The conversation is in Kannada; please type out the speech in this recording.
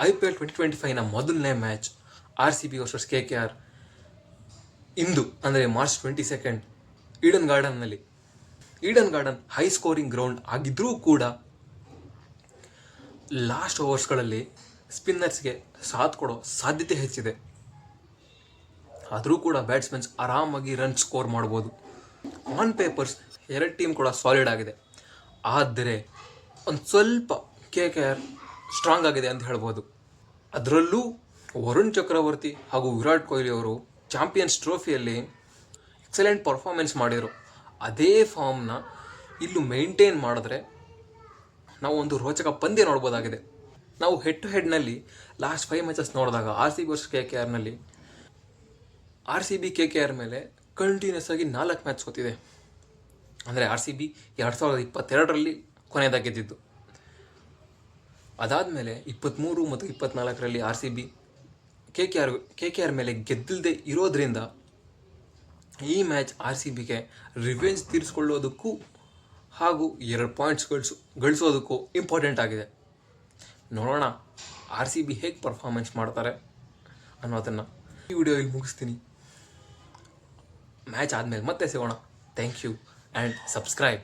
IPL 2025ನ ಮೊದಲನೇ ಮ್ಯಾಚ್ RCB ವರ್ಸಸ್ KKR ಇಂದು ಅಂದರೆ ಮಾರ್ಚ್ 22 ಈಡನ್ ಗಾರ್ಡನ್ನಲ್ಲಿ. Eden garden high scoring ground ಆಗಿದ್ರೂ ಕೂಡ ಲಾಸ್ಟ್ ಓವರ್ಸ್ಗಳಲ್ಲಿ ಸ್ಪಿನ್ನರ್ಸ್ಗೆ ಸಾಥ್ ಕೊಡೋ ಸಾಧ್ಯತೆ ಹೆಚ್ಚಿದೆ. ಆದರೂ ಕೂಡ ಬ್ಯಾಟ್ಸ್ಮನ್ಸ್ ಆರಾಮಾಗಿ ರನ್ ಸ್ಕೋರ್ ಮಾಡ್ಬೋದು. ಆನ್ ಪೇಪರ್ಸ್ ಎರಡು ಟೀಮ್ ಕೂಡ ಸಾಲಿಡ್ ಆಗಿದೆ, ಆದರೆ ಒಂದು ಸ್ವಲ್ಪ KKR ಸ್ಟ್ರಾಂಗ್ ಆಗಿದೆ ಅಂತ ಹೇಳ್ಬೋದು. ಅದರಲ್ಲೂ ವರುಣ್ ಚಕ್ರವರ್ತಿ ಹಾಗೂ ವಿರಾಟ್ ಕೊಹ್ಲಿ ಅವರು ಚಾಂಪಿಯನ್ಸ್ ಟ್ರೋಫಿಯಲ್ಲಿ ಎಕ್ಸಲೆಂಟ್ ಪರ್ಫಾರ್ಮೆನ್ಸ್ ಮಾಡಿದರು. ಅದೇ ಫಾರ್ಮ್ನ ಇಲ್ಲೂ ಮೇಂಟೈನ್ ಮಾಡಿದ್ರೆ ನಾವು ಒಂದು ರೋಚಕ ಪಂದ್ಯ ನೋಡ್ಬೋದಾಗಿದೆ. ನಾವು ಹೆಡ್ ಟು ಹೆಡ್ನಲ್ಲಿ ಲಾಸ್ಟ್ 5 ಮ್ಯಾಚಸ್ ನೋಡಿದಾಗ RCB ವರ್ಸಸ್ KKRನಲ್ಲಿ RCB KKR ಮೇಲೆ ಕಂಟಿನ್ಯೂಸ್ ಆಗಿ 4 ಮ್ಯಾಚ್ ಸೋತಿದೆ. ಅಂದರೆ RCB 2022ರಲ್ಲಿ ಕೊನೆಯದಾಗಿ ಗೆದ್ದಿದ್ದು. ಅದಾದಮೇಲೆ 23 ಮತ್ತು 24ರಲ್ಲಿ RCB KKR ಮೇಲೆ ಗೆದ್ದಿಲ್ಲದೆ ಇರೋದ್ರಿಂದ ಈ ಮ್ಯಾಚ್ RCBಗೆ ರಿವೆಂಜ್ ತೀರಿಸ್ಕೊಳ್ಳೋದಕ್ಕೂ ಹಾಗೂ 2 ಪಾಯಿಂಟ್ಸ್ ಗಳಿಸೋದಕ್ಕೂ ಇಂಪಾರ್ಟೆಂಟ್ ಆಗಿದೆ. ನೋಡೋಣ RCB ಹೇಗೆ ಪರ್ಫಾರ್ಮೆನ್ಸ್ ಮಾಡ್ತಾರೆ ಅನ್ನೋದನ್ನು. ಈ ವಿಡಿಯೋ ಇಲ್ಲಿ ಮುಗಿಸ್ತೀನಿ. ಮ್ಯಾಚ್ ಆದಮೇಲೆ ಮತ್ತೆ ಸಿಗೋಣ. Thank you and subscribe.